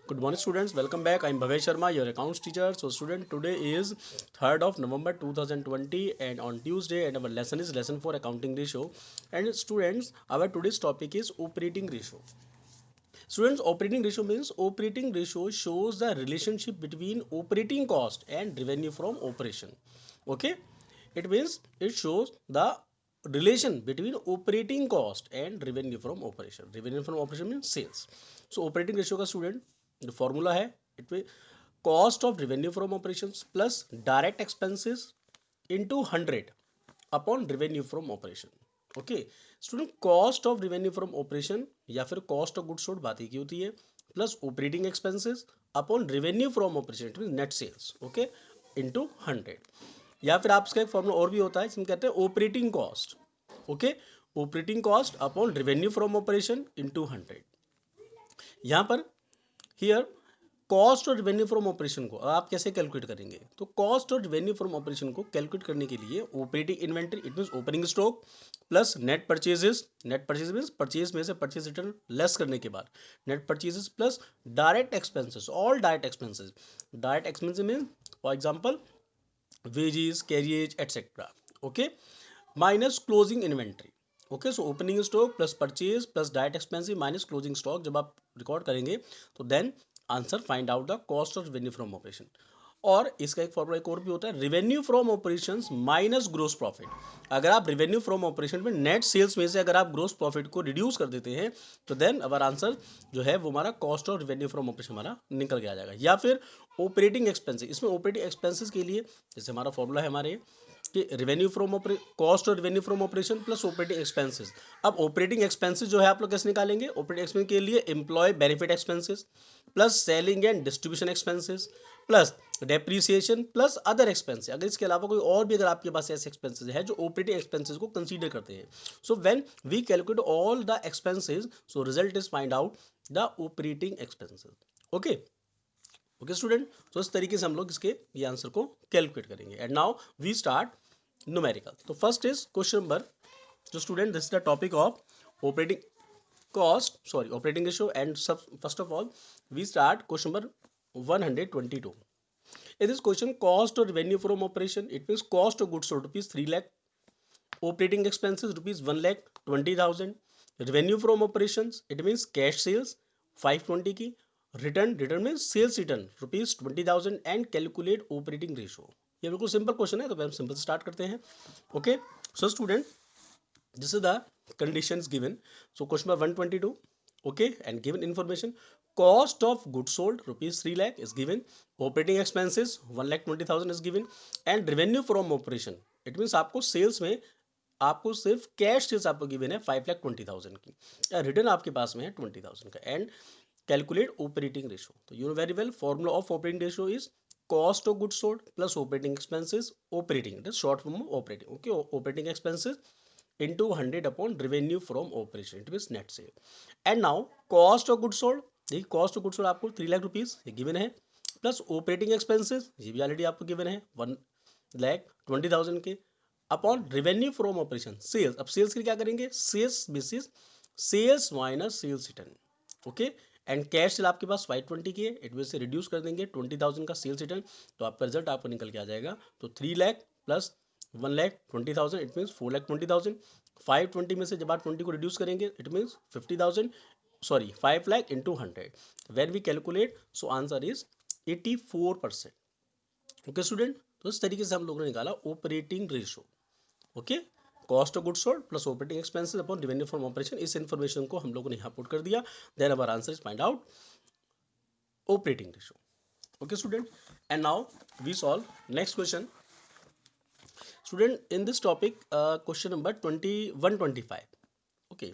Good morning, students. Welcome back. I'm Bhavesh Sharma, your accounts teacher. So, student, today is 3rd of November 2020, and on Tuesday, and our lesson is lesson for accounting ratio. And students, our today's topic is operating ratio. Students, operating ratio means operating ratio shows the relationship between operating cost and revenue from operation. Okay, it means it shows the relation between operating cost and revenue from operation. Revenue from operation means sales. So operating ratio का student the formula है it will cost of revenue from operations plus direct expenses into 100 upon revenue from operation. Okay student, cost of revenue from operation या फिर cost of good sold बात ही की होती है plus operating expenses upon revenue from operation it mean net sales. Okay into 100. या फिर आपका एक फॉर्मूला और भी होता है जिसमें कहते हैं operating cost. Okay operating cost upon revenue from operation into 100. यहाँ पर हियर कॉस्ट और रेवेन्यू फ्रॉम ऑपरेशन को आप कैसे कैलकुलेट करेंगे? तो कॉस्ट और रेवेन्यू फ्रॉम ऑपरेशन को कैलकुलेट करने के लिए operating inventory it means opening stock plus net purchases. Net purchase means purchase में से परचेज रिटर्न लेस करने के बाद net purchases plus direct expenses. All direct expenses. Direct expenses mean for example wages, carriage etcetera. Okay minus closing inventory. Okay so opening stock plus purchase plus direct expensive minus closing stock जब आप record करेंगे तो then answer find out the cost of revenue from operation. और इसका एक formula एक और भी होता है revenue from operations minus gross profit. अगर आप रेवेन्यू फ्रॉम ऑपरेशन में नेट सेल्स में से अगर आप ग्रोस प्रॉफिट को रिड्यूस कर देते हैं तो देन हमारा आंसर जो है वो हमारा cost of revenue from operation हमारा निकल के आ जाएगा. या फिर ऑपरेटिंग एक्सपेंसेस. इसमें ऑपरेटिंग एक्सपेंसेस के लिए जैसे हमारा फॉर्मूला है हमारे कि रेवेन्यू फ्रॉम कॉस्ट और revenue from operation plus operating expenses. अब ऑपरेटिंग एक्सपेंसेस जो है आप लोग कैसे निकालेंगे? ऑपरेटिंग एक्सपेंस के लिए employ benefit expenses plus selling and distribution expenses plus depreciation plus other expenses. अगर इसके अलावा कोई और भी अगर आपके पास ऐसे एक्सपेंसेस है जो ऑपरेटिंग एक्सपेंसेस को कंसीडर करते हैं. So when we calculate all the expenses so result is find out the operating expenses. Okay okay student, तो इस तरीके से हम लोग इसके ये आंसर को कैलकुलेट करेंगे. And now we start numerical. तो फर्स्ट इज क्वेश्चन नंबर. तो student this is the topic of operating cost, sorry, operating ratio. And first of all we start question number 122. In this question, cost or revenue from operation it means cost of goods sold rupees 3 lakh, operating expenses rupees 1 lakh 20,000, revenue from operations it means cash sales 520 की, return means sales return rupees 20,000 and calculate operating ratio. ये बिल्कुल simple question है तो हम simple start करते हैं. Okay so student, this is the conditions given. So question number 122. Okay, and given information, cost of goods sold rupees 3 lakh is given, operating expenses 1,20,000 is given, and revenue from operation it means आपको sales में आपको सिर्फ cash sales आपको given है 5,20,000 की, return आपके पास में है 20,000 का. And calculate operating ratio. तो you know very well formula of operating ratio is cost of goods sold plus operating expenses. Operating it is short form of operating. Okay operating expenses into 100 upon revenue from operation it means net sale. And now cost of goods sold. देखिए cost of goods sold आपको 3 lakh rupees ये given है plus operating expenses ये भी already आपको given है 1,20,000 के upon revenue from operation sales. अब सेल्स के लिए क्या करेंगे? Sales basis sales minus sales return. Okay and cash sale आपके पास 520 की है इट में से रिड्यूस कर देंगे 20,000 का सेल्स रिटर्न तो आपका रिजल्ट आपको निकल के आ जाएगा. तो 3 लाख प्लस 1,20,000 इट मीन्स 4,20,000. 520 में से जब आप 20 को रिड्यूस करेंगे it means 50,000, sorry 5 lakh into 100. When we calculate so answer is 84%. Okay student, तो इस तरीके से हम लोगों ने निकाला operating ratio. Okay cost of goods sold plus operating expenses upon revenue from operation. इस इन्फॉर्मेशन को हम लोगों ने यहाँ पुट कर दिया. Then our answer is find out operating ratio. Okay student, and now we solve next question. Student, in this topic question number 125. Okay,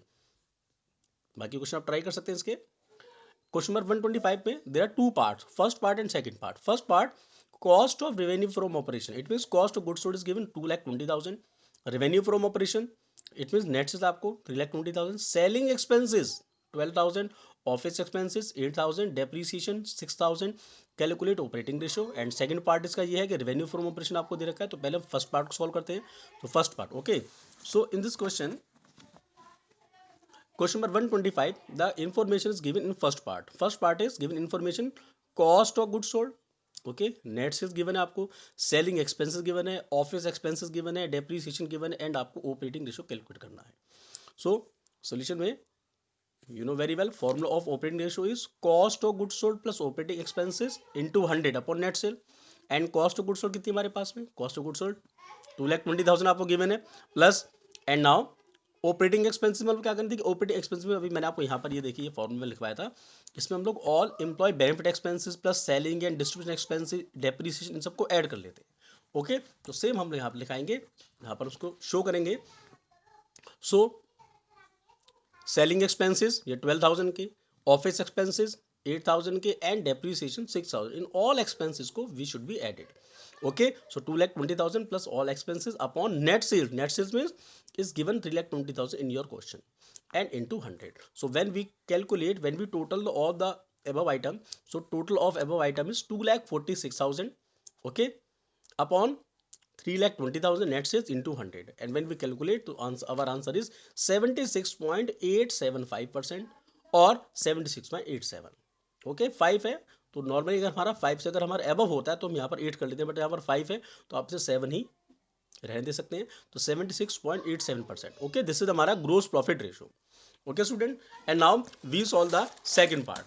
बाकी question आप ट्राई कर सकते हैं इसके. क्वेश्चन नंबर 125 में there are two parts, first part and second part. First part cost of revenue from operation it means cost of goods sold is given 2,20,000, revenue from operation it means net से आपको 3,20,000, selling expenses 12,000, office expenses 8,000, depreciation 6,000, calculate operating ratio. And second part इसका ये है कि revenue from operation आपको दे रखा है तो पहले फर्स्ट पार्ट को सॉल्व करते हैं. तो first part okay so in this question Question number 125. The information is given in first part. First part is given information cost of goods sold. Okay, net sales given है आपको, selling expenses given है, office expenses given है, depreciation given है, and आपको operating ratio calculate करना है. So solution में you know very well, formula of operating ratio is cost of goods sold plus operating expenses into 100 upon net sale. And cost of goods sold कितनी हमारे पास में, cost of goods sold 2,20,000 आपको given है, plus and now operating expenses में क्या करनी थी कि ऑपरेटिंग एक्सपेंसेस में अभी मैंने आपको यहाँ पर ये देखिए फॉर्मूला में लिखवाया था, इसमें हम लोग all employ benefit expenses plus selling and distribution expenses depreciation इन सबको ऐड कर लेते हैं. ओके, तो सेम हम यहाँ पर लिखाएंगे, यहाँ पर उसको शो करेंगे. सो सेलिंग एक्सपेंसेस ये 12,000 के, ऑफिस एक्सपेंसेस 8,000 के, एंड डेप्रीसिएशन 6,000. इन ऑल एक्सपेंसेस को we should be added. Okay, so 2,20,000 plus all expenses upon net sales. Net sales means is given 3,20,000 in your question and into 100. So when we calculate, when we total all the above item, so total of above item is 2,46,000, okay, upon 3,20,000 net sales into 100, and when we calculate, to answer, our answer is 76.875% और 76.87. Okay, 5 है तो normally अगर हमारा 5 से अगर हमारा above होता है तो हम यहाँ पर 8 कर लेते हैं, बट यहाँ पर 5 है तो आपसे 7 ही रहने दे सकते हैं. तो 76.87%. ओके, दिस इज हमारा gross profit ratio. Okay student, and now we solve the second part.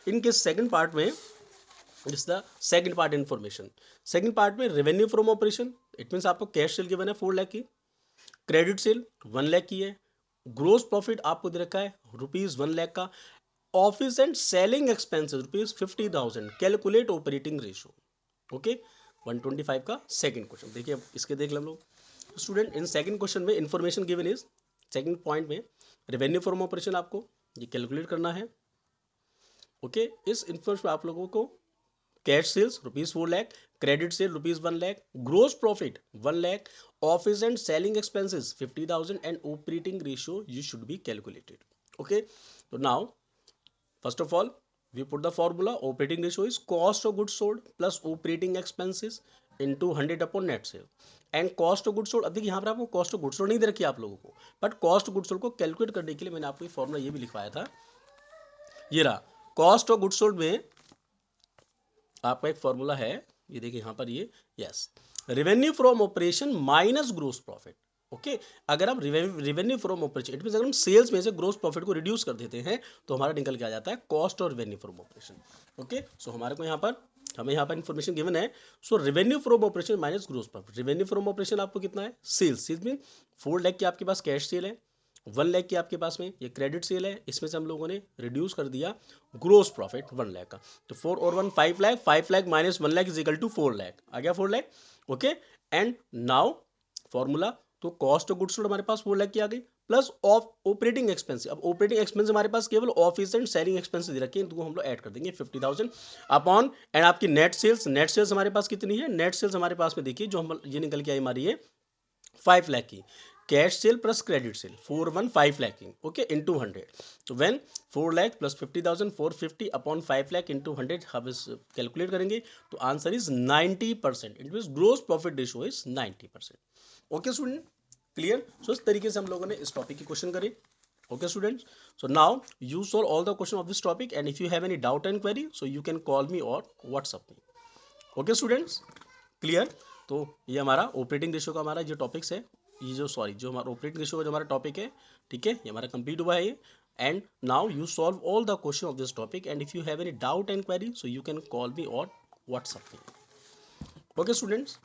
इनके सेकंड पार्ट में is the second part information. Second part में revenue from operation, it means आपको कैश सेल गिवन है 4 लाख की, credit sale 1 lakh की है, gross profit आपको दे रखा है ₹1 लाख का, office and selling expenses ₹50,000. Calculate operating ratio. Okay, 125 का सेकंड क्वेश्चन देखिए, इसके देख हम लोग. स्टूडेंट इन सेकंड क्वेश्चन में information given is, second point में रेवेन्यू फ्रॉम ऑपरेशन आपको ये कैलकुलेट करना है. ओके, इस इंफॉर्मेशन आप लोगों को cash sales ₹4 lakh, credit sale ₹1 lakh, gross profit 1 lakh, office and selling expenses 50,000 and operating ratio you should be calculated. Okay, तो now first of all we put the formula. Operating ratio is cost of goods sold plus operating expenses into 100 upon net sale. And cost of good sold, अब देखिए यहाँ पर आपको cost of good sold नहीं दे रखी है आप लोगों को, but cost of good sold को कैलकुलेट करने के लिए मैंने आपको फॉर्मूला ये भी लिखवाया था, ये रहा. कॉस्ट ऑफ गुड सोल्ड में आपका एक फॉर्मूला है, ये देखिए यहाँ पर ये, yes, revenue from operation minus gross profit. Okay, अगर आप revenue from operation, it means अगर हम सेल्स में से ग्रोस प्रॉफिट को रिड्यूस कर देते हैं तो हमारा निकल के आ जाता है कॉस्ट और रेवेन्यू फ्रॉम ऑपरेशन. ओके, सो हमारे को यहाँ पर, हमें यहाँ पर इन्फॉर्मेशन गिवन है. So revenue from operation minus gross profit. Revenue from operation आपको कितना है, सेल्स. सेल्स में 4 लाख की आपके पास कैश सेल है, 1 लाख की आपके पास में ये क्रेडिट सेल है, इसमें से हम लोगों ने रिड्यूस कर दिया ग्रोस प्रॉफिट 1 लाख का. तो 4 और 1 5 lakh, 5 lakh minus 1 lakh is equal to 4 lakh, आ गया 4 lakh. Okay, and now formula, तो कॉस्ट ऑफ गुड्स सोल्ड हमारे पास 4 लाख की आ गई, प्लस ऑफ ऑपरेटिंग एक्सपेंस. अब ऑपरेटिंग एक्सपेंस हमारे पास केवल ऑफिस एंड सेलिंग एक्सपेंस दे रखे हैं, तो हम लोग ऐड कर देंगे 50,000 अपॉन, एंड आपकी नेट सेल्स, नेट सेल्स हमारे पास कितनी है, नेट सेल्स हमारे पास में देखिए जो हम ये निकल के आई हमारी है 5 लाख की, cash sale plus credit sale 415 lakh की. Okay, into 100. तो when 4 lakh plus 50,000 450 upon 5 lakh into 100 हम इस कैलकुलेट करेंगे तो answer is 90%. It means gross profit ratio is 90%. Okay student, clear. So इस तरीके से हम लोगों ने इस टॉपिक की क्वेश्चन करे. Okay students, so now you solve all the question of this topic, and if you have any doubt and query, so you can call me or WhatsApp me. Okay students, clear. तो ये हमारा operating ratio का हमारा जो topics है, ये जो हमारा ऑपरेटिंग रेशियो का जो हमारा टॉपिक है, ठीक है, ये हमारा कंप्लीट हुआ है ये. And now you solve all the question of this topic, and if you have any doubt and query, so you can call मी और WhatsApp me. Okay students.